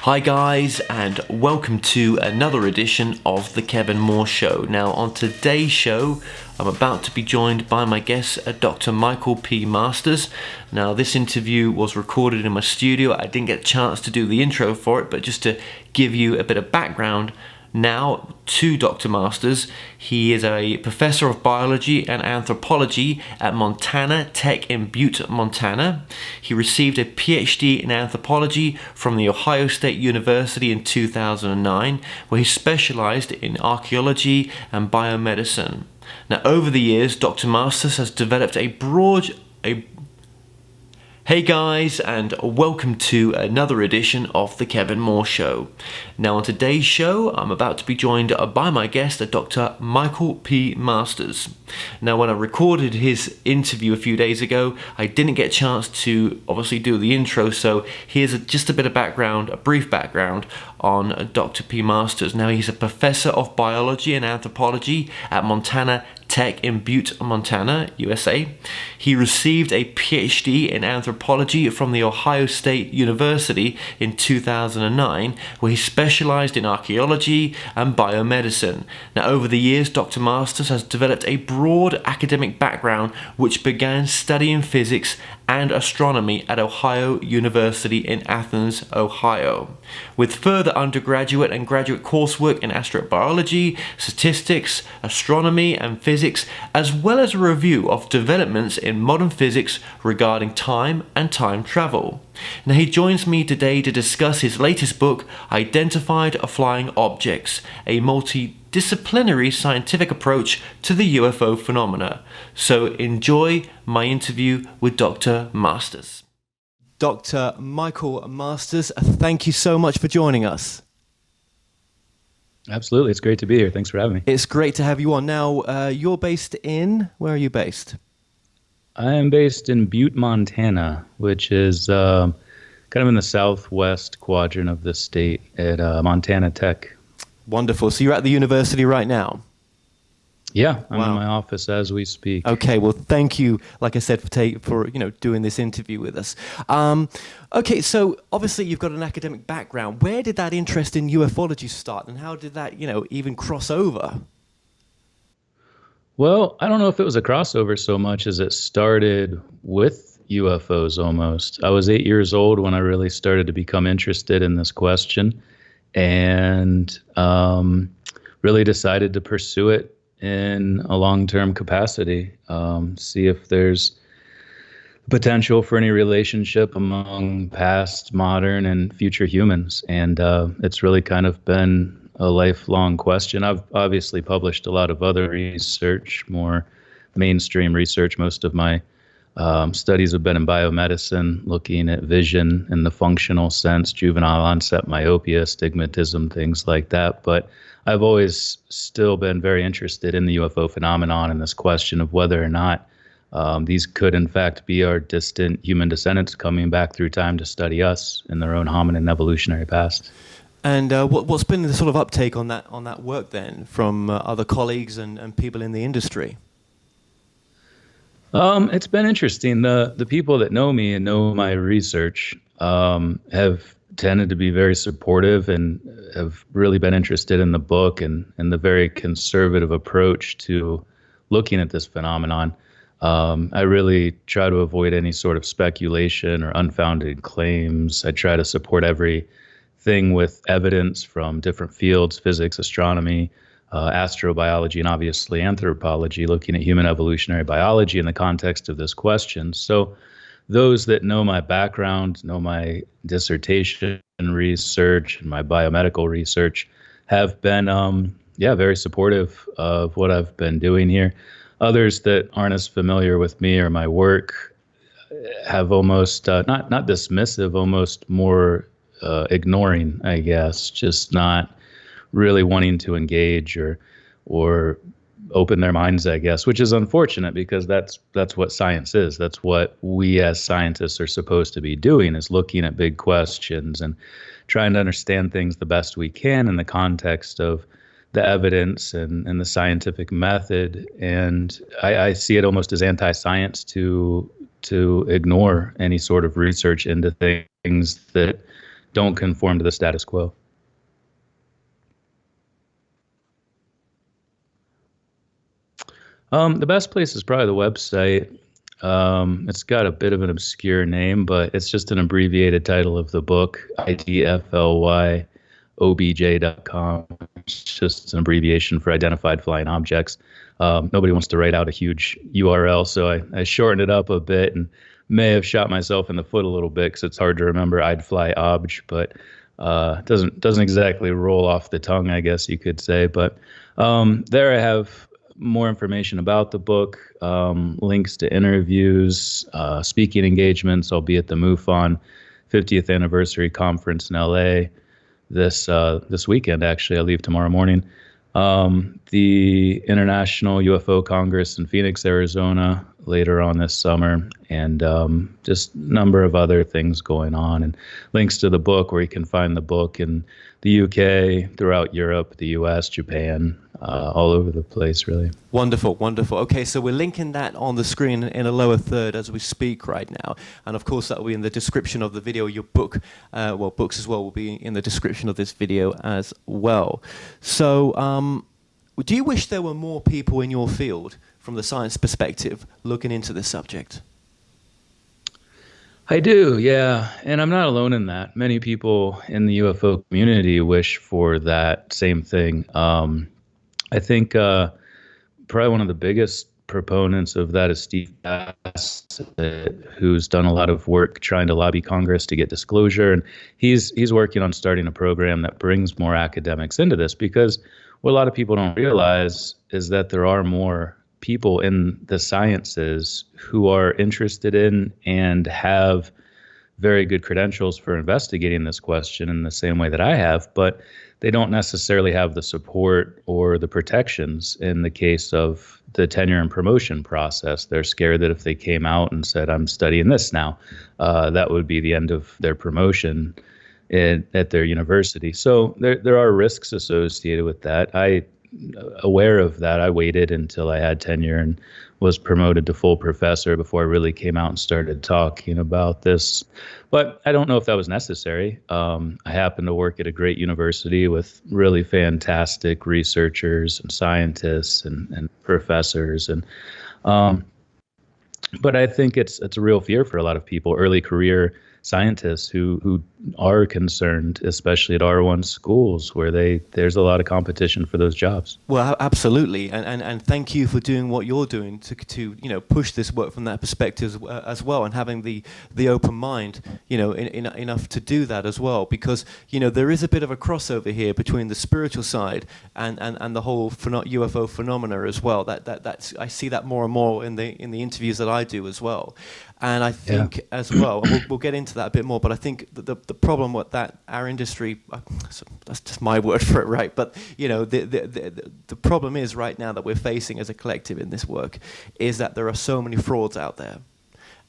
Hi guys, and welcome to another edition of The Kevin Moore Show. Now on today's show, I'm about to be joined by my guest, Dr. Michael-pmasters. Now this interview was recorded in my studio. I didn't get a chance to do the intro for it, but just to give you a bit of background now to Dr. Masters, he is a professor of biology and anthropology at Montana Tech in Butte, Montana. He received a PhD in anthropology from the Ohio State University in 2009, where he specialized in archaeology and biomedicine. Now, over the years, Dr. Masters has developed Hey guys, and welcome to another edition of The Kevin Moore Show. Now on today's show, I'm about to be joined by my guest, Dr. Michael-pmasters. Now when I recorded his interview a few days ago, I didn't get a chance to obviously do the intro, so here's just a bit of background, a brief background on Dr. P-Masters. Now he's a professor of biology and anthropology at Montana Tech in Butte, Montana, USA. He received a PhD in anthropology from the Ohio State University in 2009, where he specialized in archaeology and biomedicine. Now, over the years, Dr. Masters has developed a broad academic background which began studying physics and astronomy at Ohio University in Athens, Ohio, with further undergraduate and graduate coursework in astrobiology, statistics, astronomy, and physics, as well as a review of developments in modern physics regarding time and time travel. Now he joins me today to discuss his latest book, Identified Flying Objects, a multidisciplinary scientific approach to the UFO phenomena. So enjoy my interview with Dr. Masters. Dr. Michael-pmasters, thank you so much for joining us. Absolutely. It's great to be here. Thanks for having me. It's great to have you on. Now, you're based in, where are you based? I am based in Butte, Montana, which is kind of in the southwest quadrant of the state at Montana Tech. Wonderful. So you're at the university right now? Yeah, I'm in my office as we speak. Okay, well, thank you, like I said, for doing this interview with us. Okay, so obviously you've got an academic background. Where did that interest in ufology start, and how did that, even cross over? Well, I don't know if it was a crossover so much as it started with UFOs almost. I was 8 years old when I really started to become interested in this question and really decided to pursue it in a long-term capacity, see if there's potential for any relationship among past, modern, and future humans. And it's really kind of been a lifelong question. I've obviously published a lot of other research, more mainstream research. Most of my studies have been in biomedicine, looking at vision in the functional sense, juvenile onset myopia, stigmatism, things like that. But I've always still been very interested in the UFO phenomenon and this question of whether or not these could in fact be our distant human descendants coming back through time to study us in their own hominin evolutionary past. And what's been the sort of uptake on that work then from other colleagues and people in the industry? It's been interesting. The people that know me and know my research have tended to be very supportive and have really been interested in the book and the very conservative approach to looking at this phenomenon. I really try to avoid any sort of speculation or unfounded claims. I try to support everything with evidence from different fields, physics, astronomy, astrobiology, and obviously anthropology, looking at human evolutionary biology in the context of this question. So those that know my background, know my dissertation research and my biomedical research have been, very supportive of what I've been doing here. Others that aren't as familiar with me or my work have almost, not dismissive, almost more ignoring, I guess, just not really wanting to engage or open their minds, I guess, which is unfortunate because that's what science is. That's what we as scientists are supposed to be doing, is looking at big questions and trying to understand things the best we can in the context of the evidence and the scientific method. And I see it almost as anti-science to ignore any sort of research into things that don't conform to the status quo. The best place is probably the website. It's got a bit of an obscure name, but it's just an abbreviated title of the book, idflyobj.com. It's just an abbreviation for identified flying objects. Nobody wants to write out a huge URL, so I shortened it up a bit and may have shot myself in the foot a little bit because it's hard to remember I'd fly obj, but it doesn't exactly roll off the tongue, I guess you could say. But there I have more information about the book, links to interviews, speaking engagements. I'll be at the MUFON 50th anniversary conference in LA this weekend. Actually, I leave tomorrow morning. The International UFO Congress in Phoenix, Arizona, later on this summer, and just a number of other things going on, and links to the book where you can find the book in the UK, throughout Europe, the US, Japan, all over the place, really. Wonderful, wonderful. Okay, so we're linking that on the screen in a lower third as we speak right now. And of course, that will be in the description of the video. Your book, books as well, will be in the description of this video as well. So do you wish there were more people in your field, from the science perspective, looking into this subject? I do, yeah. And I'm not alone in that. Many people in the UFO community wish for that same thing. I think probably one of the biggest proponents of that is Steve Bassett, who's done a lot of work trying to lobby Congress to get disclosure. And he's working on starting a program that brings more academics into this, because what a lot of people don't realize is that there are more people in the sciences who are interested in and have very good credentials for investigating this question in the same way that I have, but they don't necessarily have the support or the protections in the case of the tenure and promotion process. They're scared that if they came out and said, I'm studying this now, that would be the end of their promotion at their university. So there are risks associated with that. Aware of that, I waited until I had tenure and was promoted to full professor before I really came out and started talking about this. But I don't know if that was necessary. I happen to work at a great university with really fantastic researchers and scientists and professors. But I think it's a real fear for a lot of people, early career scientists who are concerned, especially at R1 schools where there's a lot of competition for those jobs. Well, absolutely, and thank you for doing what you're doing to push this work from that perspective as well, and having the open mind, enough to do that as well, because there is a bit of a crossover here between the spiritual side and the whole UFO phenomena as well. That's I see that more and more in the interviews that I do as well. And I think as well, we'll get into that a bit more, but I think the problem with that, our industry, that's just my word for it, right? But, the problem is right now that we're facing as a collective in this work is that there are so many frauds out there,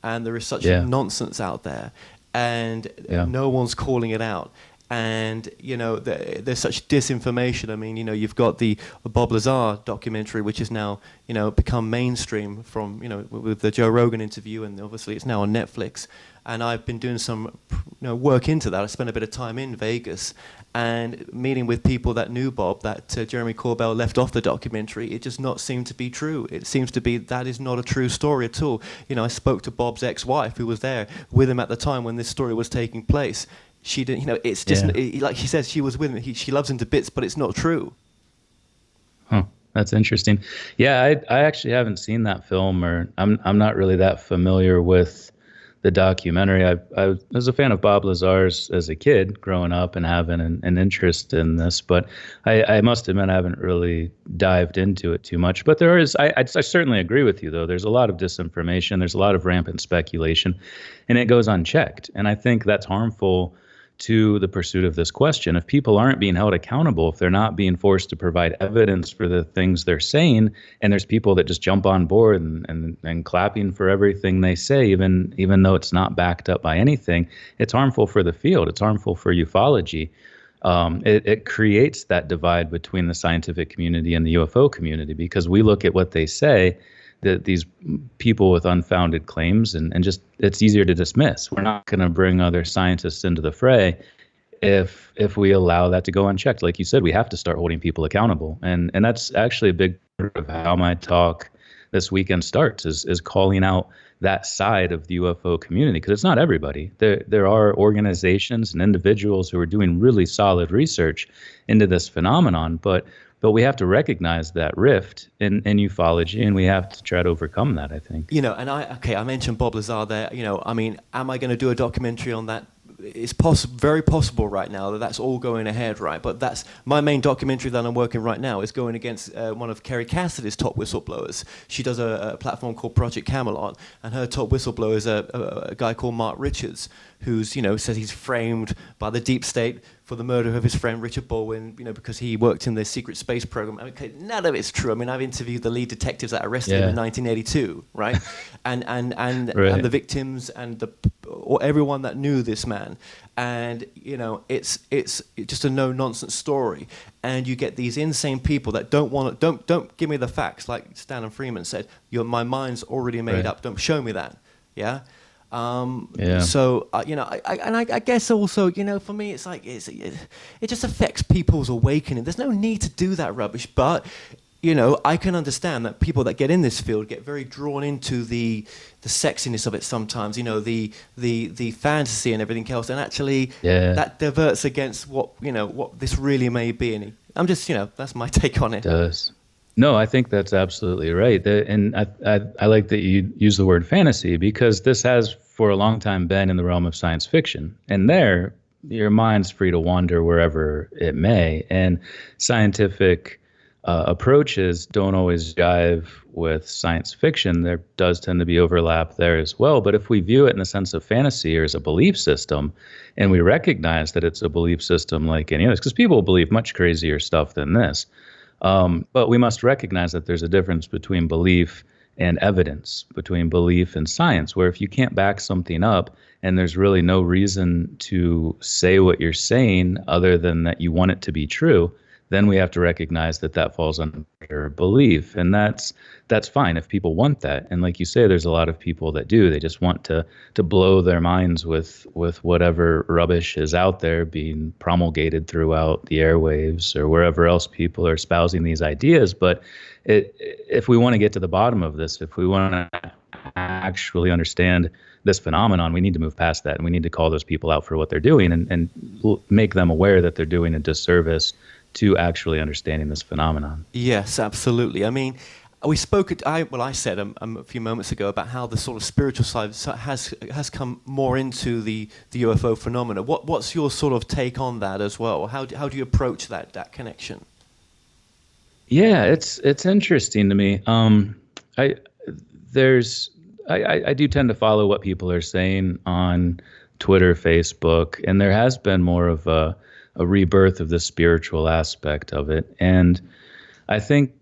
and there is such nonsense out there, and no one's calling it out. And there's such disinformation. I mean, you've got the Bob Lazar documentary, which is now become mainstream from with the Joe Rogan interview, and obviously it's now on Netflix. And I've been doing some work into that. I spent a bit of time in Vegas and meeting with people that knew Bob, that Jeremy Corbell left off the documentary. It does not seem to be true. It seems to be that is not a true story at all. I spoke to Bob's ex-wife, who was there with him at the time when this story was taking place. She didn't, it's just like she says, she was with him. She loves him to bits, but it's not true. Huh. That's interesting. Yeah, I actually haven't seen that film, or I'm not really that familiar with the documentary. I was a fan of Bob Lazar's as a kid growing up and having an interest in this, but I must admit I haven't really dived into it too much. But I certainly agree with you, though. There's a lot of disinformation. There's a lot of rampant speculation, and it goes unchecked. And I think that's harmful to the pursuit of this question. If people aren't being held accountable, if they're not being forced to provide evidence for the things they're saying, and there's people that just jump on board and clapping for everything they say, even though it's not backed up by anything, it's harmful for the field. It's harmful for ufology. It creates that divide between the scientific community and the UFO community, because we look at what they say, that these people with unfounded claims, and just it's easier to dismiss. We're not going to bring other scientists into the fray if we allow that to go unchecked. Like you said, we have to start holding people accountable, and that's actually a big part of how my talk this weekend starts, is calling out that side of the UFO community, because it's not everybody. There are organizations and individuals who are doing really solid research into this phenomenon, but we have to recognize that rift in ufology, and we have to try to overcome that, I think. And I mentioned Bob Lazar there. I mean, am I going to do a documentary on that? It's very possible right now that that's all going ahead, right? But that's my main documentary that I'm working right now is going against one of Kerry Cassidy's top whistleblowers. She does a platform called Project Camelot, and her top whistleblower is a guy called Mark Richards, who's says he's framed by the deep state for the murder of his friend Richard Baldwin, because he worked in the secret space program. Okay, none of it's true. I mean, I've interviewed the lead detectives that arrested him in 1982, right? and Right. and the victims and or everyone that knew this man, and it's just a no nonsense story. And you get these insane people that don't give me the facts, like Stanton Freeman said. My mind's already made up. Don't show me that. Yeah. So I guess also for me it's like it just affects people's awakening. There's no need to do that rubbish, but I can understand that people that get in this field get very drawn into the sexiness of it sometimes, the fantasy and everything else, and actually that diverts against what this really may be. And I'm just that's my take on it. It does. No, I think that's absolutely right. And I like that you use the word fantasy, because this has for a long time been in the realm of science fiction. And there, your mind's free to wander wherever it may. And scientific approaches don't always jive with science fiction. There does tend to be overlap there as well. But if we view it in the sense of fantasy or as a belief system, and we recognize that it's a belief system like any others, because people believe much crazier stuff than this. But we must recognize that there's a difference between belief and evidence, between belief and science, where if you can't back something up and there's really no reason to say what you're saying other than that you want it to be true, then we have to recognize that falls under belief. And that's fine if people want that. And like you say, there's a lot of people that do. They just want to blow their minds with whatever rubbish is out there being promulgated throughout the airwaves or wherever else people are espousing these ideas. But if we want to get to the bottom of this, if we want to actually understand this phenomenon, we need to move past that. And we need to call those people out for what they're doing and make them aware that they're doing a disservice to actually understanding this phenomenon. Yes, absolutely. I mean, we spoke. I said a few moments ago about how the sort of spiritual side has come more into the UFO phenomena. What's your sort of take on that as well? How do you approach that connection? Yeah, it's interesting to me. I do tend to follow what people are saying on Twitter, Facebook, and there has been more of a rebirth of the spiritual aspect of it. And I think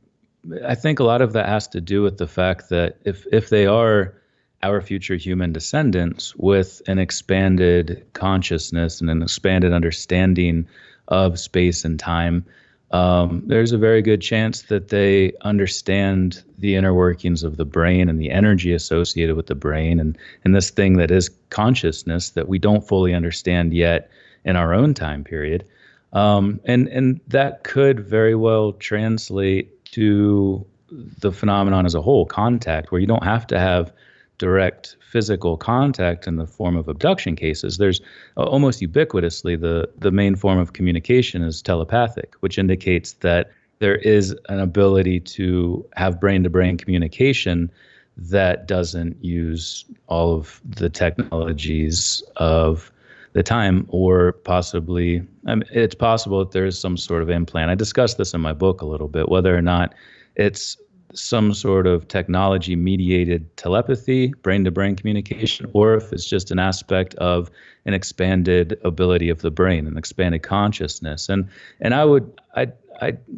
a lot of that has to do with the fact that if they are our future human descendants with an expanded consciousness and an expanded understanding of space and time, there's a very good chance that they understand the inner workings of the brain and the energy associated with the brain and this thing that is consciousness that we don't fully understand yet in our own time period. And that could very well translate to the phenomenon as a whole, contact, where you don't have to have direct physical contact in the form of abduction cases. There's almost ubiquitously the main form of communication is telepathic, which indicates that there is an ability to have brain-to-brain communication that doesn't use all of the technologies of the time, or possibly, it's possible that there is some sort of implant. I discussed this in my book a little bit, whether or not it's some sort of technology-mediated telepathy, brain-to-brain communication, or if it's just an aspect of an expanded ability of the brain, an expanded consciousness. And I'd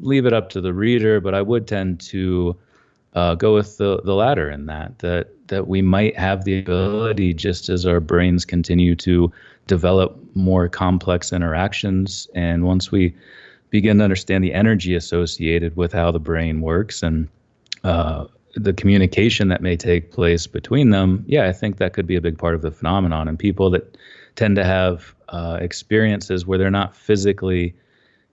leave it up to the reader, but I would tend to go with the latter in that we might have the ability, just as our brains continue to develop more complex interactions, and once we begin to understand the energy associated with how the brain works and the communication that may take place between them, yeah, I think that could be a big part of the phenomenon. And people that tend to have experiences where they're not physically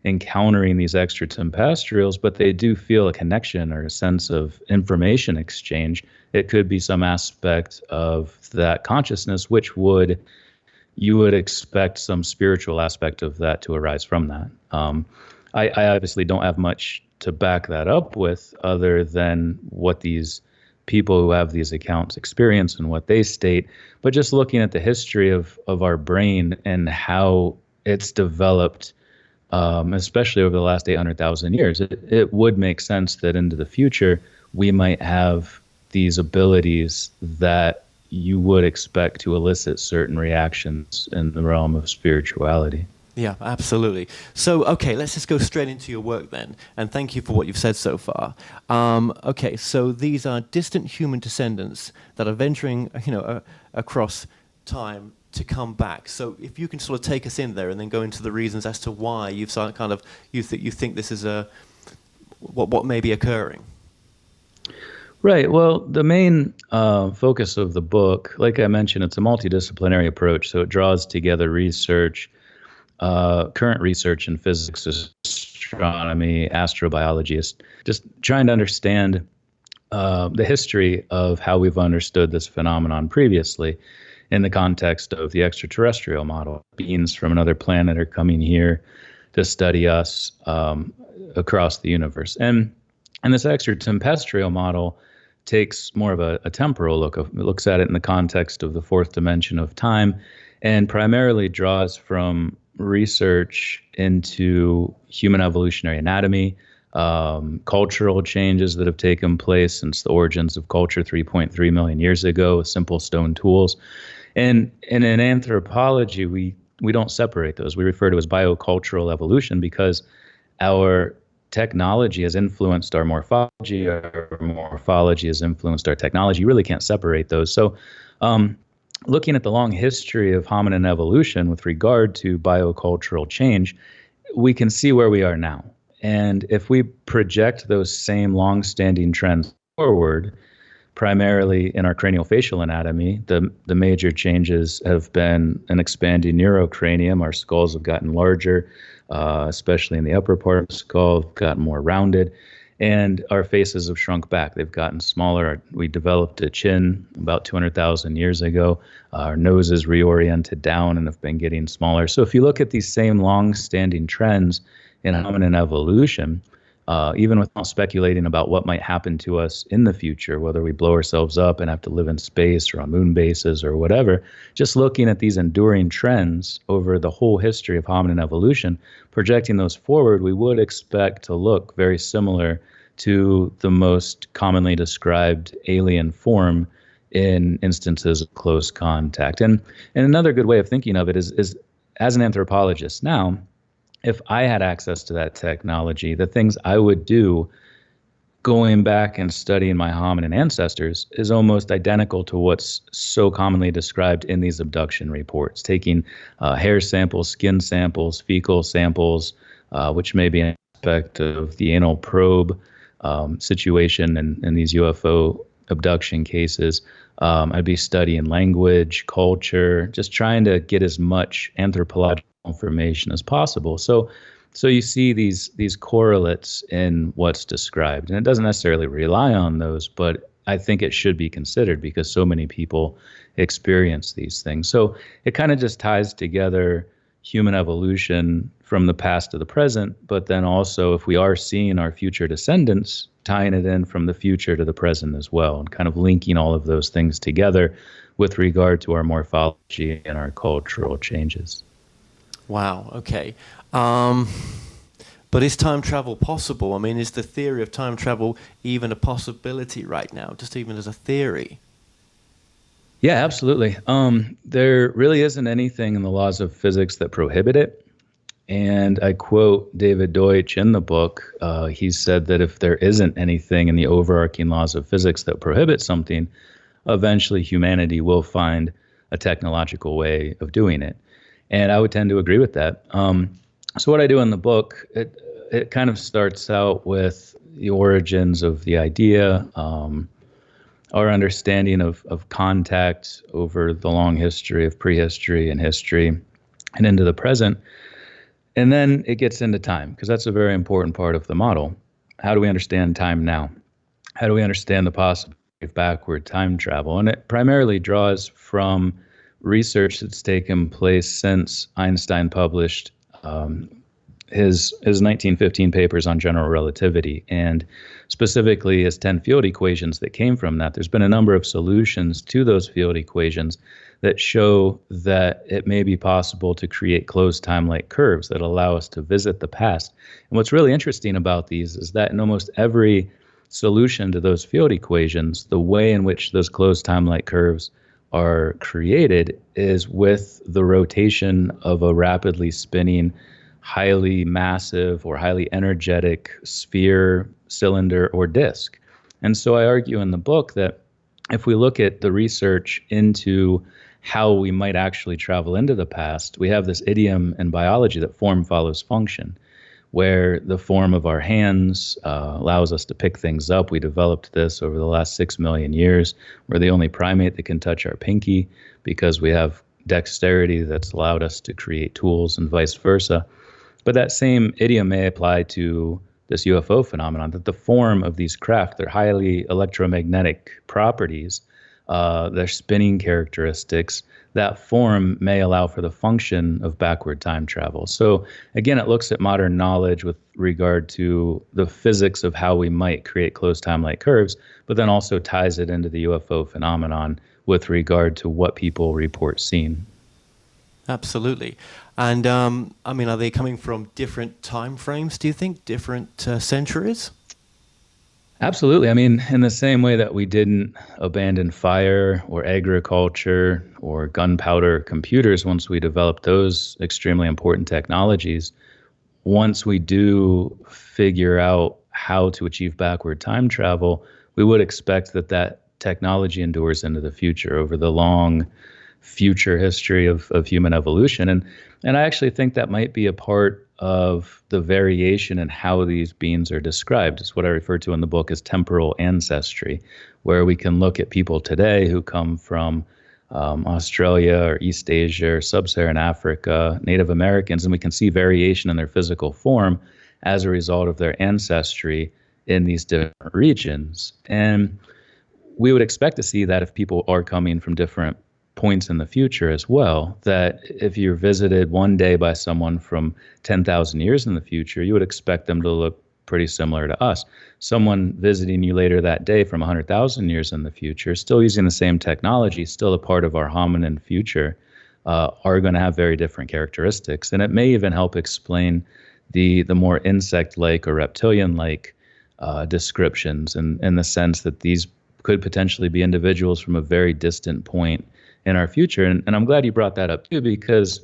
encountering these extraterrestrials, but they do feel a connection or a sense of information exchange. It could be some aspect of that consciousness, which you would expect some spiritual aspect of that to arise from that. I obviously don't have much to back that up with other than what these people who have these accounts experience and what they state. But just looking at the history of our brain and how it's developed, especially over the last 800,000 years, it would make sense that into the future we might have these abilities that you would expect to elicit certain reactions in the realm of spirituality. Yeah, absolutely. So, okay, let's just go straight into your work then. And thank you for what you've said so far. Okay, so these are distant human descendants that are venturing, across time to come back. So, if you can sort of take us in there and then go into the reasons as to why you think this is what may be occurring. Right. Well, the main focus of the book, like I mentioned, it's a multidisciplinary approach. So it draws together research, current research in physics, astronomy, astrobiology, just trying to understand the history of how we've understood this phenomenon previously in the context of the extraterrestrial model. Beings from another planet are coming here to study us across the universe. And this extraterrestrial model takes more of a temporal look. It looks at it in the context of the fourth dimension of time and primarily draws from research into human evolutionary anatomy, cultural changes that have taken place since the origins of culture 3.3 million years ago with simple stone tools. And in anthropology, we don't separate those. We refer to as biocultural evolution because our technology has influenced our morphology has influenced our technology. You really can't separate those. So looking at the long history of hominin evolution with regard to biocultural change, we can see where we are now. And if we project those same long-standing trends forward, primarily in our craniofacial anatomy, the major changes have been an expanding neurocranium. Our skulls have gotten larger, especially in the upper part of the skull, gotten more rounded, and our faces have shrunk back. They've gotten smaller. We developed a chin about 200,000 years ago. Our nose is reoriented down and have been getting smaller. So if you look at these same long-standing trends in hominin evolution, even without speculating about what might happen to us in the future, whether we blow ourselves up and have to live in space or on moon bases or whatever, just looking at these enduring trends over the whole history of hominin evolution, projecting those forward, we would expect to look very similar to the most commonly described alien form in instances of close contact. And another good way of thinking of it is as an anthropologist now, if I had access to that technology, the things I would do going back and studying my hominin ancestors is almost identical to what's so commonly described in these abduction reports, taking hair samples, skin samples, fecal samples, which may be an aspect of the anal probe situation in these UFO abduction cases. I'd be studying language, culture, just trying to get as much anthropological information as possible. So you see these correlates in what's described, and it doesn't necessarily rely on those, but I think it should be considered because so many people experience these things. So it kind of just ties together human evolution from the past to the present, but then also if we are seeing our future descendants, tying it in from the future to the present as well, and kind of linking all of those things together with regard to our morphology and our cultural changes. Wow, okay. But is time travel possible? I mean, is the theory of time travel even a possibility right now, just even as a theory? Yeah, absolutely. There really isn't anything in the laws of physics that prohibit it. And I quote David Deutsch in the book. He said that if there isn't anything in the overarching laws of physics that prohibit something, eventually humanity will find a technological way of doing it. And I would tend to agree with that. So what I do in the book, it kind of starts out with the origins of the idea, our understanding of contact over the long history of prehistory and history and into the present. And then it gets into time, because that's a very important part of the model. How do we understand time now? How do we understand the possibility of backward time travel? And it primarily draws from research that's taken place since Einstein published his 1915 papers on general relativity, and specifically his 10 field equations that came from that. There's been a number of solutions to those field equations that show that it may be possible to create closed time-like curves that allow us to visit the past. And what's really interesting about these is that in almost every solution to those field equations, the way in which those closed time-like curves are created is with the rotation of a rapidly spinning, highly massive or highly energetic sphere, cylinder, or disk. And so I argue in the book that if we look at the research into how we might actually travel into the past, we have this idiom in biology that form follows function, where the form of our hands allows us to pick things up. We developed this over the last 6 million years. We're the only primate that can touch our pinky because we have dexterity that's allowed us to create tools, and vice versa. But that same idiom may apply to this UFO phenomenon, that the form of these craft, their highly electromagnetic properties, their spinning characteristics, that form may allow for the function of backward time travel. So again, it looks at modern knowledge with regard to the physics of how we might create closed time-like curves, but then also ties it into the UFO phenomenon with regard to what people report seeing. Absolutely. And I mean, are they coming from different time frames, do you think? Different centuries? Absolutely. I mean, in the same way that we didn't abandon fire or agriculture or gunpowder computers once we developed those extremely important technologies, once we do figure out how to achieve backward time travel, we would expect that that technology endures into the future over the long future history of human evolution. And I actually think that might be a part of the variation in how these beings are described. It's what I refer to in the book as temporal ancestry, where we can look at people today who come from Australia or East Asia or Sub-Saharan Africa, Native Americans, and we can see variation in their physical form as a result of their ancestry in these different regions. And we would expect to see that if people are coming from different points in the future as well, that if you're visited one day by someone from 10,000 years in the future, you would expect them to look pretty similar to us. Someone visiting you later that day from 100,000 years in the future, still using the same technology, still a part of our hominin future, are going to have very different characteristics. And it may even help explain the more insect-like or reptilian-like descriptions, in the sense that these could potentially be individuals from a very distant point in our future. And I'm glad you brought that up too, because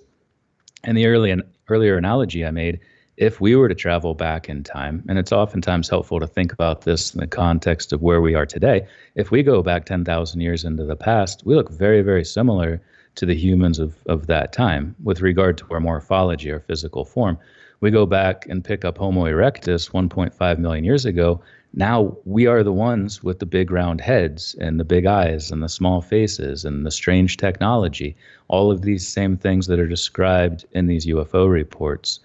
in the earlier analogy I made, if we were to travel back in time, and it's oftentimes helpful to think about this in the context of where we are today, if we go back 10,000 years into the past, we look very, very similar to the humans of that time with regard to our morphology, our physical form. We go back and pick up Homo erectus 1.5 million years ago. Now we are the ones with the big round heads and the big eyes and the small faces and the strange technology, all of these same things that are described in these UFO reports.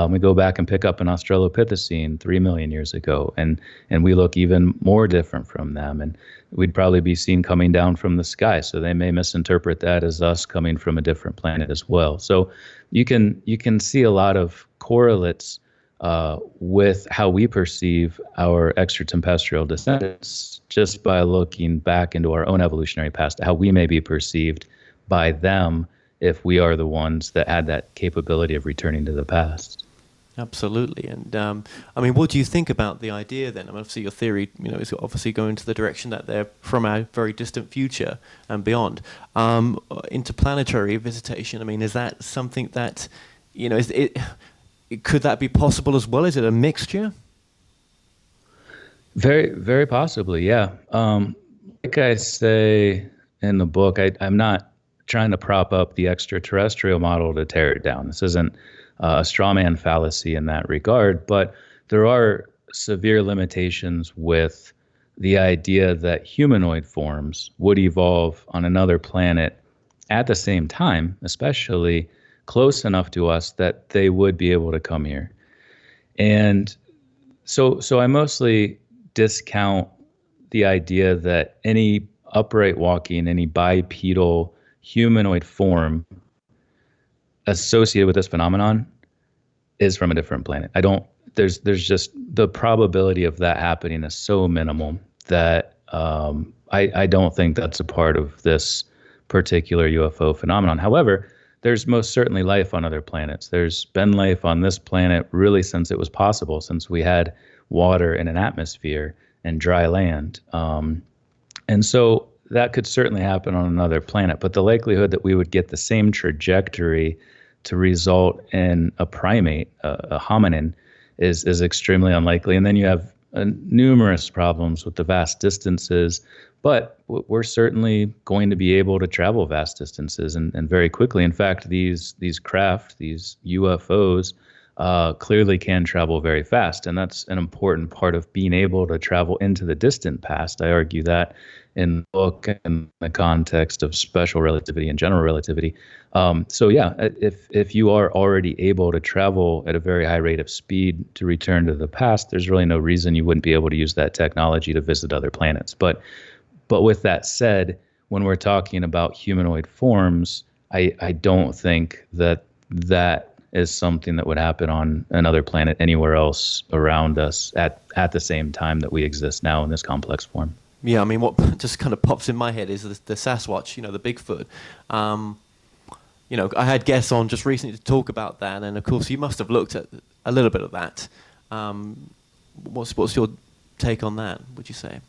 We go back and pick up an Australopithecine 3 million years ago, and we look even more different from them. And we'd probably be seen coming down from the sky, so they may misinterpret that as us coming from a different planet as well. So you can see a lot of correlates with how we perceive our extraterrestrial descendants just by looking back into our own evolutionary past, how we may be perceived by them if we are the ones that had that capability of returning to the past. Absolutely. And I mean, what do you think about the idea then? I mean, obviously your theory, is obviously going to the direction that they're from a very distant future and beyond. Interplanetary visitation, I mean, is that something that, could that be possible as well? Is it a mixture? Very, very possibly, yeah. Like I say in the book, I'm not trying to prop up the extraterrestrial model to tear it down. This isn't a straw man fallacy in that regard, but there are severe limitations with the idea that humanoid forms would evolve on another planet at the same time, especially close enough to us that they would be able to come here. And so I mostly discount the idea that any upright walking, any bipedal humanoid form associated with this phenomenon is from a different planet. I don't. There's just the probability of that happening is so minimal that I don't think that's a part of this particular UFO phenomenon. However, there's most certainly life on other planets. There's been life on this planet really since it was possible, since we had water and an atmosphere and dry land. And so that could certainly happen on another planet. But the likelihood that we would get the same trajectory to result in a primate, a hominin, is extremely unlikely. And then you have numerous problems with the vast distances. But we're certainly going to be able to travel vast distances and very quickly. In fact, these craft, these UFOs, clearly can travel very fast. And that's an important part of being able to travel into the distant past. I argue that in the book in the context of special relativity and general relativity. So yeah, if you are already able to travel at a very high rate of speed to return to the past, there's really no reason you wouldn't be able to use that technology to visit other planets. But with that said, when we're talking about humanoid forms, I don't think that is something that would happen on another planet anywhere else around us at the same time that we exist now in this complex form. Yeah, I mean, what just kind of pops in my head is the Sasquatch, the Bigfoot. I had guests on just recently to talk about that, and of course, you must have looked at a little bit of that. What's your take on that, would you say?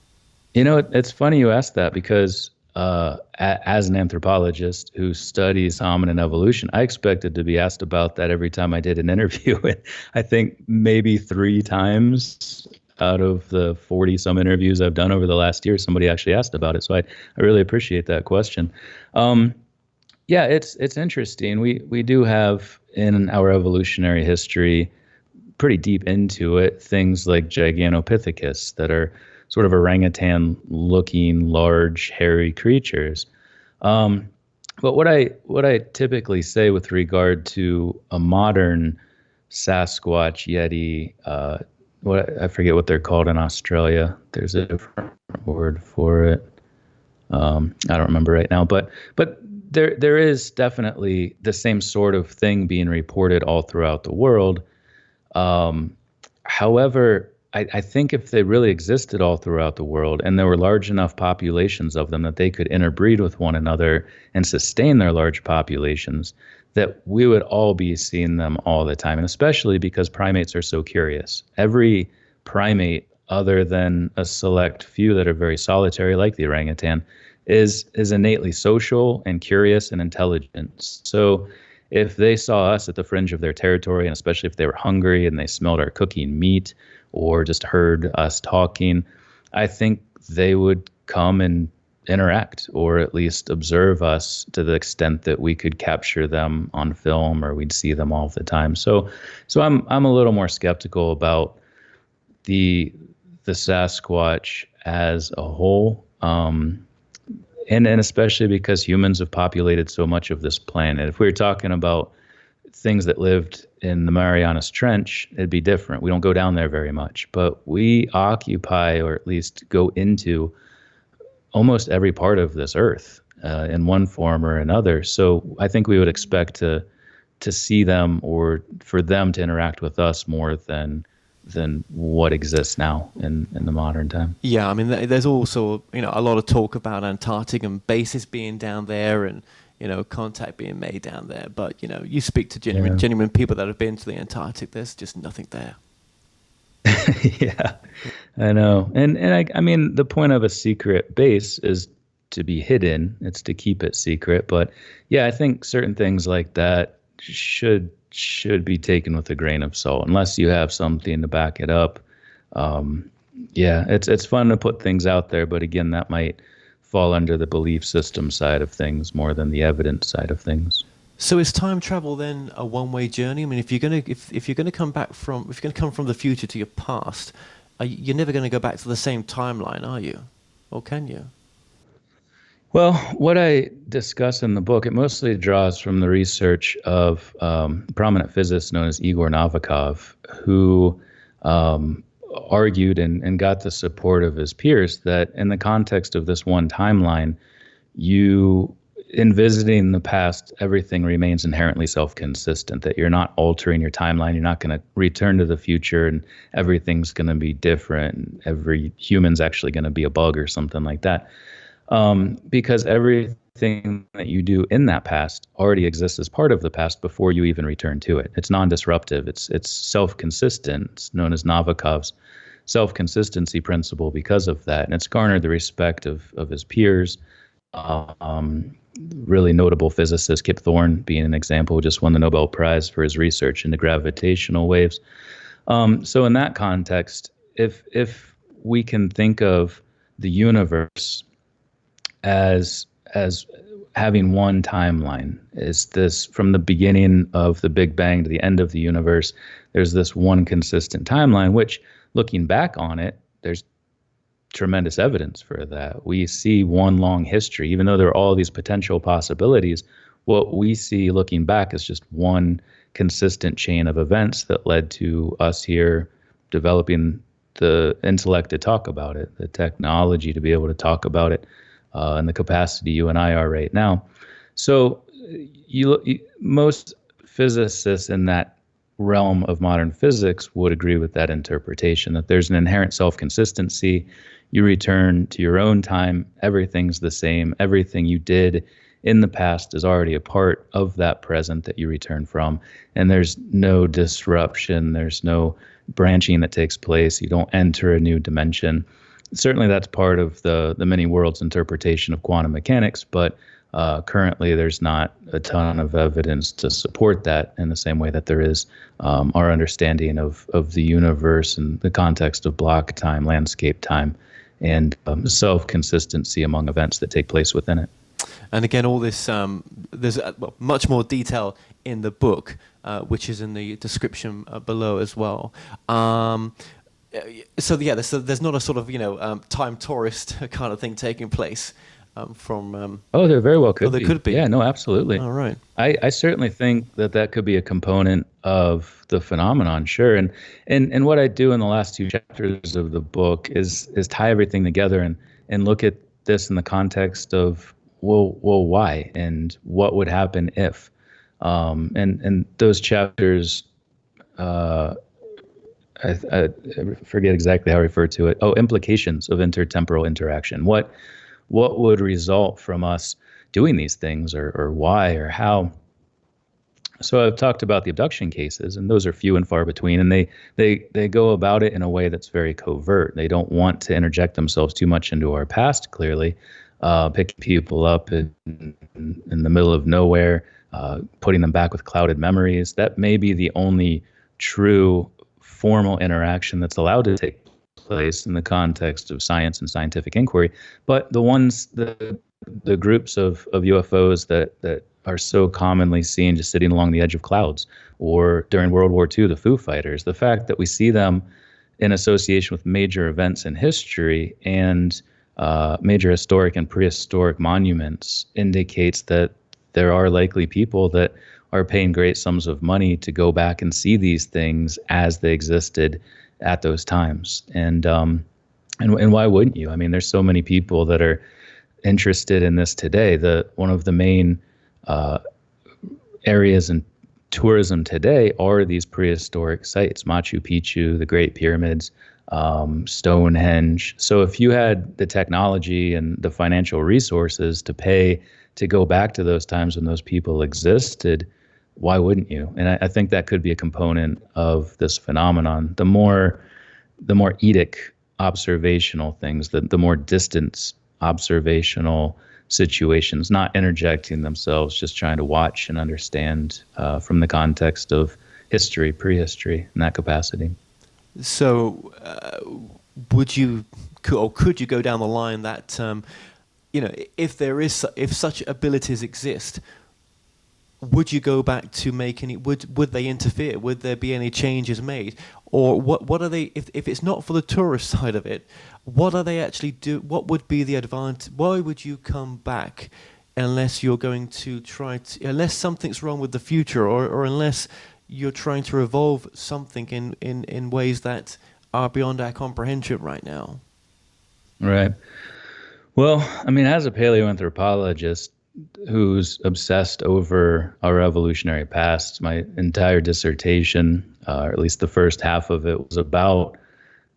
It's funny you asked that because as an anthropologist who studies hominin evolution, I expected to be asked about that every time I did an interview. And I think maybe 3 times out of the 40-some interviews I've done over the last year, somebody actually asked about it. So I really appreciate that question. Yeah, it's interesting. We do have in our evolutionary history, pretty deep into it, things like Gigantopithecus that are sort of orangutan-looking, large, hairy creatures. But what I typically say with regard to a modern Sasquatch, Yeti, I forget what they're called in Australia. There's a different word for it. I don't remember right now, but there is definitely the same sort of thing being reported all throughout the world. However, I think if they really existed all throughout the world and there were large enough populations of them that they could interbreed with one another and sustain their large populations, that we would all be seeing them all the time. And especially because primates are so curious. Every primate, other than a select few that are very solitary, like the orangutan, is innately social and curious and intelligent. So if they saw us at the fringe of their territory, and especially if they were hungry and they smelled our cooking meat or just heard us talking, I think they would come and interact or at least observe us to the extent that we could capture them on film or we'd see them all the time. So I'm a little more skeptical about the Sasquatch as a whole. And especially because humans have populated so much of this planet. If we were talking about things that lived in the Marianas Trench, it'd be different. We don't go down there very much, but we occupy, or at least go into, almost every part of this earth in one form or another. So I think we would expect to see them or for them to interact with us more than what exists now in the modern time. Yeah, I mean, there's also a lot of talk about Antarctic and bases being down there and contact being made down there. But you speak to genuine people that have been to the Antarctic. There's just nothing there. Yeah, I know. And I mean, the point of a secret base is to be hidden. It's to keep it secret. But yeah, I think certain things like that should be taken with a grain of salt, unless you have something to back it up. Yeah, it's fun to put things out there, but again, that might fall under the belief system side of things more than the evidence side of things. So is time travel then a one-way journey? I mean, if you're gonna come from the future to your past, you're never going to go back to the same timeline, are you? Or can you? Well, what I discuss in the book, it mostly draws from the research of a prominent physicist known as Igor Novikov, who um, argued and got the support of his peers that in the context of this one timeline, you, in visiting the past, everything remains inherently self-consistent, that you're not altering your timeline. You're not going to return to the future and everything's going to be different. And every human's actually going to be a bug or something like that. Because everything that you do in that past already exists as part of the past before you even return to it. It's non-disruptive. It's self-consistent. It's known as Novikov's self-consistency principle because of that. And it's garnered the respect of his peers. Really notable physicist Kip Thorne being an example, who just won the Nobel Prize for his research into gravitational waves. So in that context, if we can think of the universe as having one timeline, is this from the beginning of the Big Bang to the end of the universe, there's this one consistent timeline, which looking back on it, there's tremendous evidence for that. We see one long history, even though there are all these potential possibilities. What we see looking back is just one consistent chain of events that led to us here developing the intellect to talk about it, the technology to be able to talk about it, and the capacity you and I are right now. So most physicists in that realm of modern physics would agree with that interpretation, that there's an inherent self-consistency. You return to your own time, everything's the same. Everything you did in the past is already a part of that present that you return from. And there's no disruption, there's no branching that takes place. You don't enter a new dimension. Certainly that's part of the many worlds interpretation of quantum mechanics, but currently there's not a ton of evidence to support that in the same way that there is our understanding of the universe in the context of block time, landscape time, and self-consistency among events that take place within it. And again, all this, there's much more detail in the book, which is in the description below as well. So there's not a sort of time tourist kind of thing taking place from. Oh, there very well could there be. could be. Yeah, no, absolutely. All right. I certainly think that could be a component of the phenomenon, sure. And what I do in the last two chapters of the book is tie everything together and look at this in the context of well, why and what would happen if, and those chapters. I forget exactly how I refer to it. Oh, implications of intertemporal interaction. What would result from us doing these things, or why, or how? So I've talked about the abduction cases, and those are few and far between, and they go about it in a way that's very covert. They don't want to interject themselves too much into our past, clearly, picking people up in the middle of nowhere, putting them back with clouded memories. That may be the only true formal interaction that's allowed to take place in the context of science and scientific inquiry. But the groups of UFOs that are so commonly seen just sitting along the edge of clouds, or during World War II, the Foo Fighters, the fact that we see them in association with major events in history and major historic and prehistoric monuments indicates that there are likely people that are paying great sums of money to go back and see these things as they existed at those times. And why wouldn't you? I mean, there's so many people that are interested in this today. One of the main areas in tourism today are these prehistoric sites: Machu Picchu, the Great Pyramids, Stonehenge. So if you had the technology and the financial resources to pay to go back to those times when those people existed, why wouldn't you? And I think that could be a component of this phenomenon. The more Edic observational things, the more distant observational situations, not interjecting themselves, just trying to watch and understand from the context of history, prehistory, in that capacity. So, could you go down the line that if such abilities exist, would you go back to make any? Would they interfere? Would there be any changes made? Or what are they? If it's not for the tourist side of it, what are they actually do? What would be the advantage? Why would you come back unless you're going to unless something's wrong with the future, or unless you're trying to evolve something in ways that are beyond our comprehension right now? Right. Well, I mean, as a paleoanthropologist who's obsessed over our evolutionary past, my entire dissertation, or at least the first half of it, was about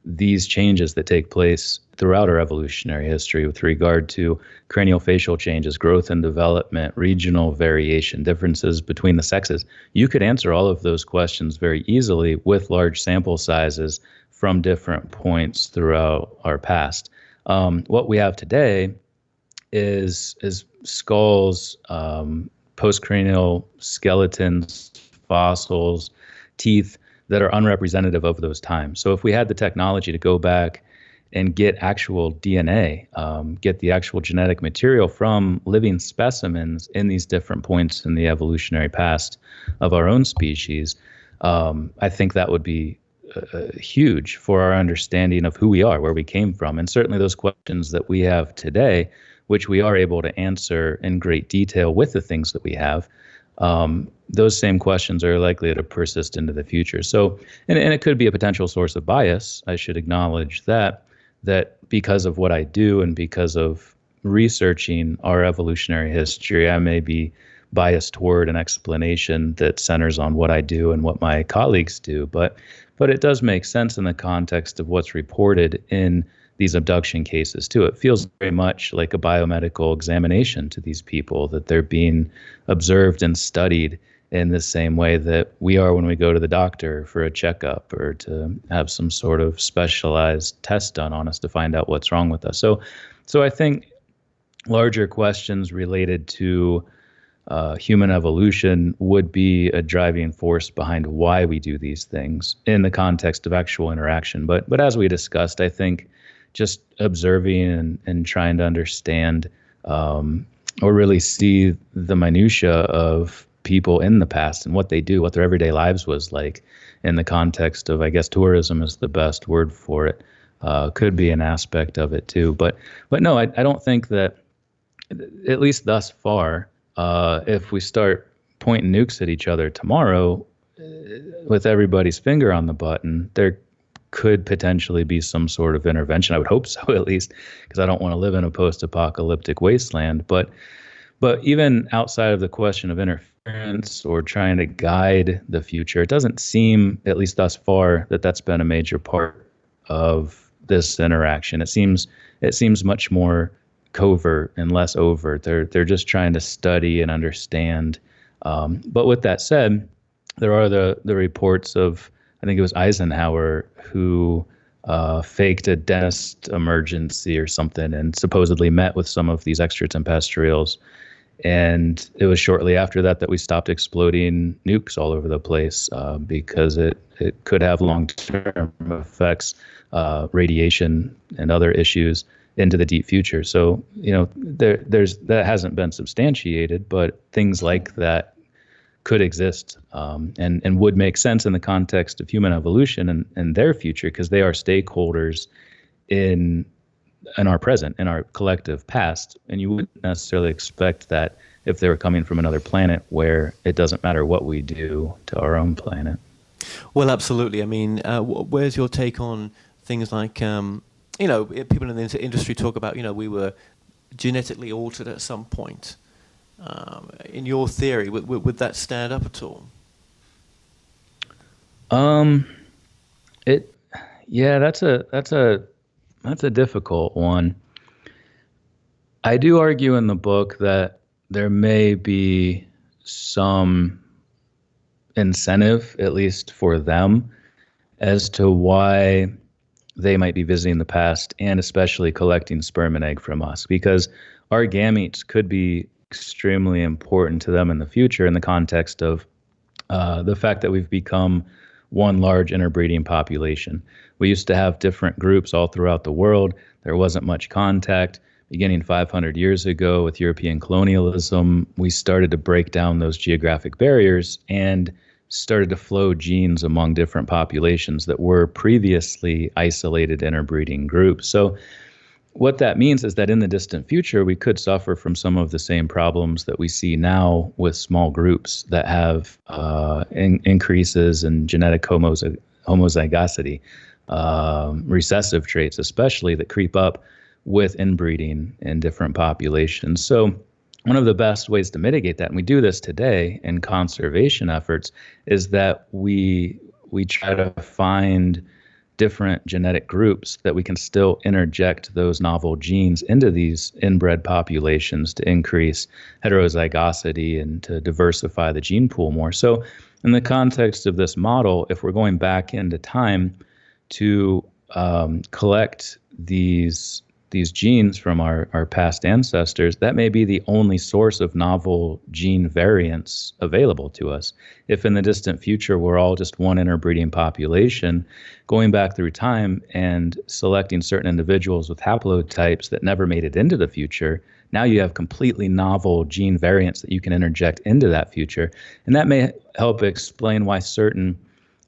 these changes that take place throughout our evolutionary history with regard to craniofacial changes, growth and development, regional variation, differences between the sexes. You could answer all of those questions very easily with large sample sizes from different points throughout our past. What we have today is skulls, postcranial skeletons, fossils, teeth that are unrepresentative of those times. So if we had the technology to go back and get actual DNA, get the actual genetic material from living specimens in these different points in the evolutionary past of our own species, I think that would be huge for our understanding of who we are, where we came from. And certainly those questions that we have today, which we are able to answer in great detail with the things that we have, those same questions are likely to persist into the future. So, and it could be a potential source of bias. I should acknowledge that because of what I do and because of researching our evolutionary history, I may be biased toward an explanation that centers on what I do and what my colleagues do. But it does make sense in the context of what's reported in these abduction cases too. It feels very much like a biomedical examination to these people, that they're being observed and studied in the same way that we are when we go to the doctor for a checkup or to have some sort of specialized test done on us to find out what's wrong with us. So I think larger questions related to human evolution would be a driving force behind why we do these things in the context of actual interaction. But as we discussed, I think just observing and trying to understand or really see the minutia of people in the past and what they do, what their everyday lives was like in the context of, I guess, tourism is the best word for it, could be an aspect of it too. But no, I don't think that, at least thus far, if we start pointing nukes at each other tomorrow with everybody's finger on the button, there could potentially be some sort of intervention. I would hope so, at least, because I don't want to live in a post-apocalyptic wasteland. But even outside of the question of interference or trying to guide the future, it doesn't seem, at least thus far, that that's been a major part of this interaction. It seems much more covert and less overt. They're just trying to study and understand. But with that said, there are the reports of, I think it was Eisenhower who faked a dentist emergency or something and supposedly met with some of these extraterrestrials. And it was shortly after that we stopped exploding nukes all over the place because it could have long-term effects, radiation and other issues into the deep future. So, there's that hasn't been substantiated, but things like that could exist and would make sense in the context of human evolution and their future, because they are stakeholders in our present, in our collective past. And you wouldn't necessarily expect that if they were coming from another planet where it doesn't matter what we do to our own planet. Well, absolutely. I mean, where's your take on things like, people in the industry talk about, we were genetically altered at some point. In your theory, would that stand up at all? That's a difficult one. I do argue in the book that there may be some incentive, at least for them, as to why they might be visiting the past and especially collecting sperm and egg from us, because our gametes could be extremely important to them in the future in the context of the fact that we've become one large interbreeding population. We used to have different groups all throughout the world. There wasn't much contact. beginning 500 years ago with European colonialism, we started to break down those geographic barriers and started to flow genes among different populations that were previously isolated interbreeding groups. So what that means is that in the distant future, we could suffer from some of the same problems that we see now with small groups that have increases in genetic homozygosity, recessive traits especially, that creep up with inbreeding in different populations. So one of the best ways to mitigate that, and we do this today in conservation efforts, is that we try to find different genetic groups that we can still interject those novel genes into these inbred populations to increase heterozygosity and to diversify the gene pool more. So in the context of this model, if we're going back into time to collect these genes from our past ancestors, that may be the only source of novel gene variants available to us. If in the distant future we're all just one interbreeding population, going back through time and selecting certain individuals with haplotypes that never made it into the future, now you have completely novel gene variants that you can interject into that future. And that may help explain why certain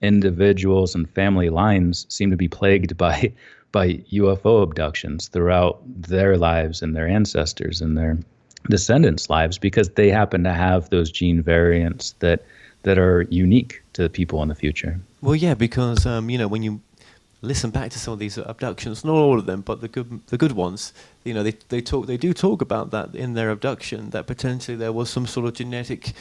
individuals and family lines seem to be plagued by UFO abductions throughout their lives and their ancestors and their descendants' lives, because they happen to have those gene variants that are unique to the people in the future. Well, yeah, because when you listen back to some of these abductions, not all of them, but the good ones, they do talk about that in their abduction, that potentially there was some sort of genetic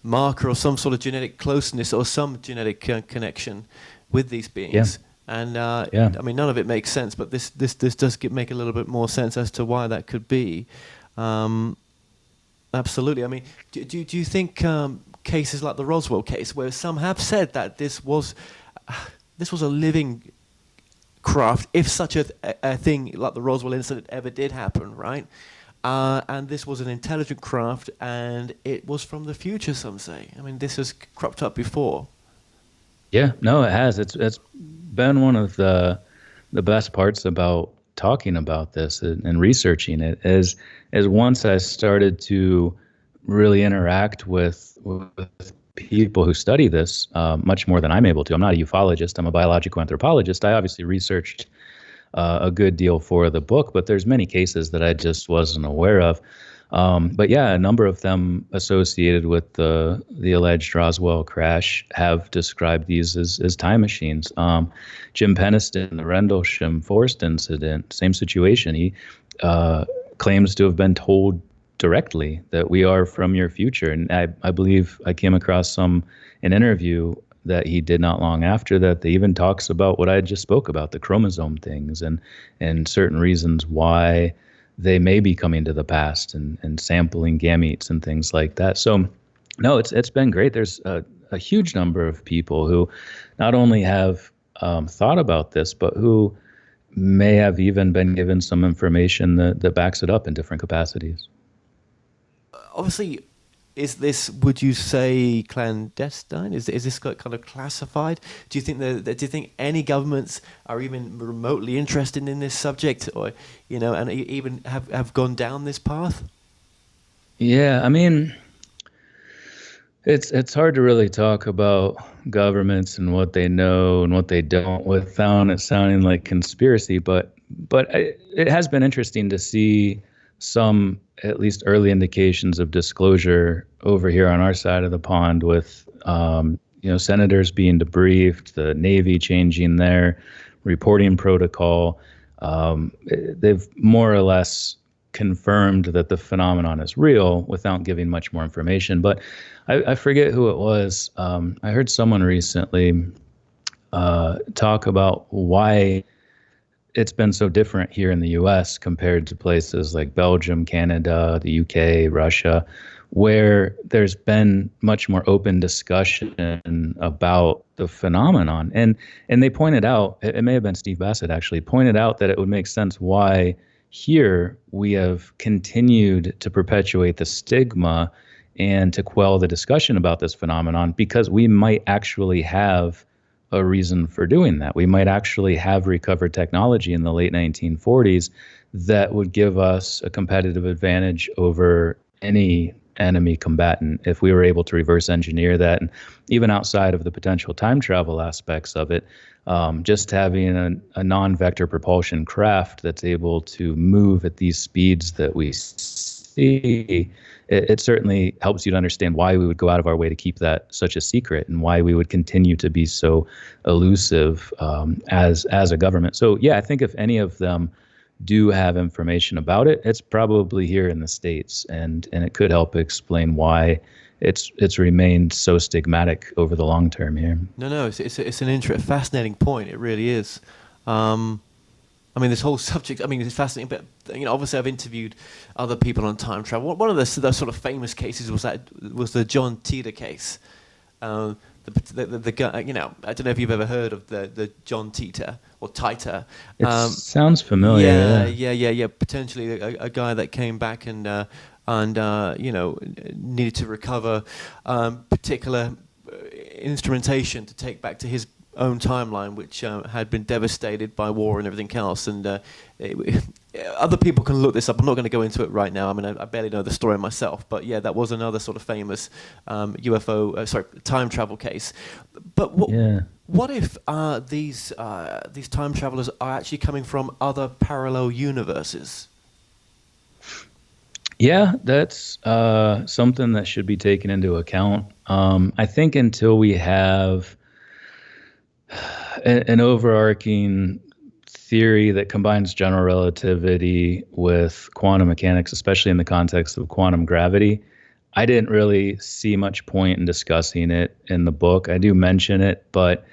marker or some sort of genetic closeness or some genetic connection with these beings. Yeah. And I mean, none of it makes sense, but this does make a little bit more sense as to why that could be. Absolutely. I mean, do you think cases like the Roswell case, where some have said that this was a living craft, if such a thing like the Roswell incident ever did happen, right? And this was an intelligent craft, and it was from the future, some say. I mean, this has cropped up before. Yeah, no, it has. It's been one of the best parts about talking about this and researching it is once I started to really interact with people who study this much more than I'm able to. I'm not a ufologist. I'm a biological anthropologist. I obviously researched a good deal for the book, but there's many cases that I just wasn't aware of. But yeah, a number of them associated with the alleged Roswell crash have described these as time machines. Jim Peniston, the Rendlesham Forest incident, same situation. He claims to have been told directly that we are from your future. And I believe I came across an interview that he did not long after that even talks about what I just spoke about, the chromosome things and certain reasons why they may be coming to the past and sampling gametes and things like that. So no, it's been great. There's a huge number of people who not only have thought about this, but who may have even been given some information that backs it up in different capacities. Obviously, is this, would you say, clandestine? Is this kind of classified? Do you think any governments are even remotely interested in this subject, or and even have gone down this path? Yeah, I mean, it's hard to really talk about governments and what they know and what they don't without it sounding like conspiracy. But it has been interesting to see some at least early indications of disclosure over here on our side of the pond with, senators being debriefed, the Navy changing their reporting protocol. They've more or less confirmed that the phenomenon is real without giving much more information. But I forget who it was. I heard someone recently talk about why it's been so different here in the U.S. compared to places like Belgium, Canada, the UK, Russia, where there's been much more open discussion about the phenomenon. And they pointed out, it may have been Steve Bassett actually, pointed out that it would make sense why here we have continued to perpetuate the stigma and to quell the discussion about this phenomenon, because we might actually have a reason for doing that. We might actually have recovered technology in the late 1940s that would give us a competitive advantage over any enemy combatant if we were able to reverse engineer that. And even outside of the potential time travel aspects of it, just having a non-vector propulsion craft that's able to move at these speeds that we see, it certainly helps you to understand why we would go out of our way to keep that such a secret, and why we would continue to be so elusive as a government. So yeah, I think if any of them do have information about it, it's probably here in the States, and it could help explain why it's remained so stigmatic over the long term here. No, it's an fascinating point. It really is. I mean, this whole subject, I mean, it's fascinating, but, obviously I've interviewed other people on time travel. One of the sort of famous cases was the John Titor case. The guy, I don't know if you've ever heard of the John Titor or Titor. It sounds familiar. Yeah. Potentially a guy that came back and needed to recover particular instrumentation to take back to his own timeline, which had been devastated by war and everything else. And other people can look this up. I'm not going to go into it right now. I mean, I barely know the story myself. But yeah, that was another sort of famous time travel case. But what if these time travelers are actually coming from other parallel universes? Yeah, that's something that should be taken into account. I think until we have an overarching theory that combines general relativity with quantum mechanics, especially in the context of quantum gravity, I didn't really see much point in discussing it in the book. I do mention it, but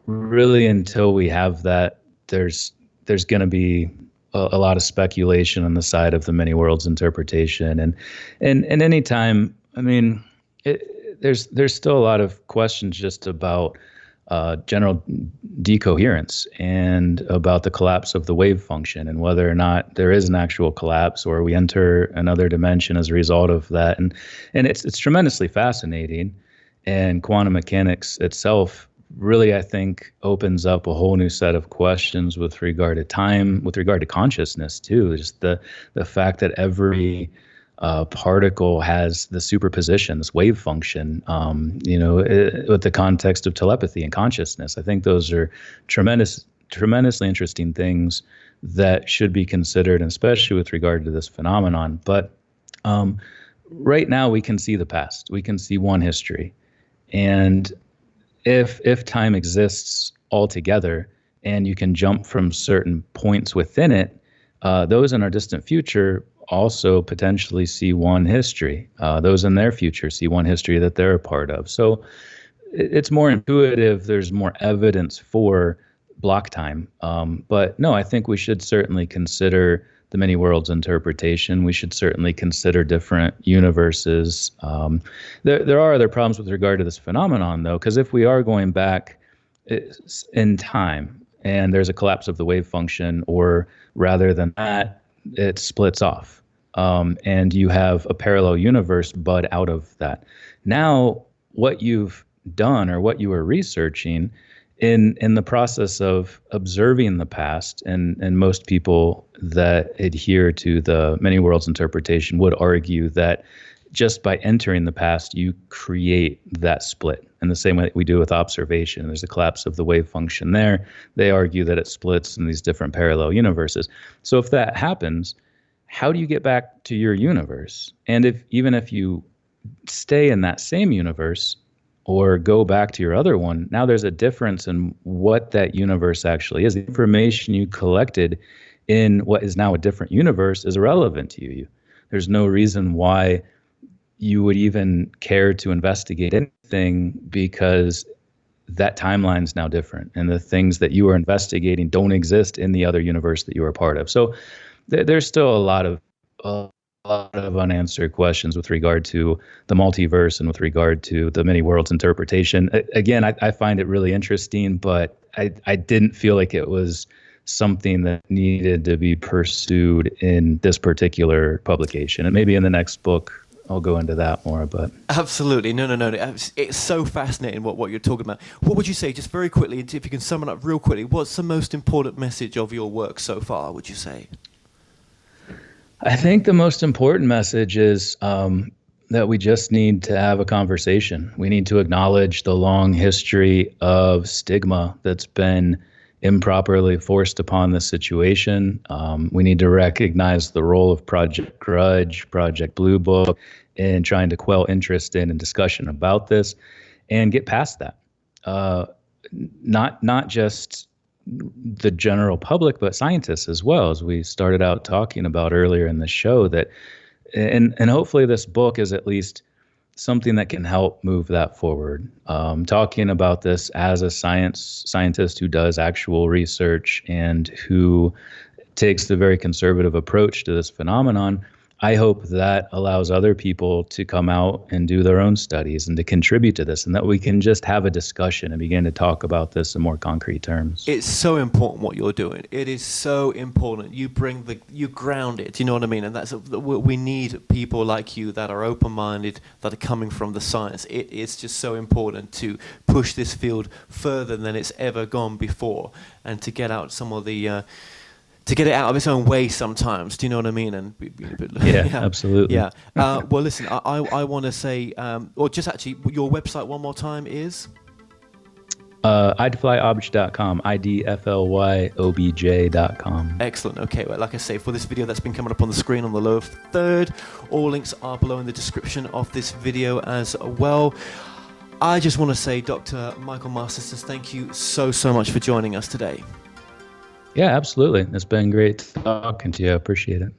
really until we have that, there's going to be a lot of speculation on the side of the many worlds interpretation. And any time, I mean, there's still a lot of questions just about general decoherence and about the collapse of the wave function, and whether or not there is an actual collapse or we enter another dimension as a result of that. And it's tremendously fascinating. And quantum mechanics itself really, I think, opens up a whole new set of questions with regard to time, with regard to consciousness too. Just the fact that every particle has the superposition, this wave function, with the context of telepathy and consciousness. I think those are tremendously interesting things that should be considered, and especially with regard to this phenomenon. But right now we can see the past. We can see one history. And if time exists altogether and you can jump from certain points within it, those in our distant future also potentially see one history. Those in their future see one history that they're a part of. So it's more intuitive. There's more evidence for block time. But no, I think we should certainly consider the many worlds interpretation. We should certainly consider different universes. There are other problems with regard to this phenomenon, though, because if we are going back in time and there's a collapse of the wave function, or rather than that, it splits off, and you have a parallel universe bud out of that. Now, what you've done, or what you were researching in the process of observing the past, and most people that adhere to the many worlds interpretation would argue that just by entering the past, you create that split in the same way that we do with observation. There's a collapse of the wave function there. They argue that it splits in these different parallel universes. So if that happens, how do you get back to your universe? And even if you stay in that same universe or go back to your other one, now there's a difference in what that universe actually is. The information you collected in what is now a different universe is irrelevant to you. There's no reason why you would even care to investigate anything, because that timeline is now different, and the things that you are investigating don't exist in the other universe that you are part of. So there's still a lot of unanswered questions with regard to the multiverse and with regard to the many worlds interpretation. Again, I find it really interesting, but I didn't feel like it was something that needed to be pursued in this particular publication. And maybe in the next book, I'll go into that more. But Absolutely. No. It's so fascinating what you're talking about. What would you say, just very quickly, if you can sum it up real quickly, what's the most important message of your work so far, would you say? I think the most important message is that we just need to have a conversation. We need to acknowledge the long history of stigma that's been improperly forced upon the situation. We need to recognize the role of Project Grudge, Project Blue Book, in trying to quell interest in and discussion about this, and get past that. Not just the general public, but scientists as well, as we started out talking about earlier in the show. That, and hopefully this book is at least something that can help move that forward. Talking about this as a scientist who does actual research and who takes the very conservative approach to this phenomenon, I hope that allows other people to come out and do their own studies and to contribute to this, and that we can just have a discussion and begin to talk about this in more concrete terms. It's so important what you're doing. It is so important. You ground it. You know what I mean? And we need people like you that are open-minded, that are coming from the science. It's just so important to push this field further than it's ever gone before, and to get out some of the. To get it out of its own way sometimes, do you know what I mean? And yeah, absolutely. Yeah. Well, listen, I want to say, or just actually, your website one more time is? idflyobj.com, idflyobj.com. Excellent. Okay, well, like I say, for this video that's been coming up on the screen on the lower third, all links are below in the description of this video as well. I just want to say, Dr. Michael-Pmasters, thank you so much for joining us today. Yeah, absolutely. It's been great talking to you. I appreciate it.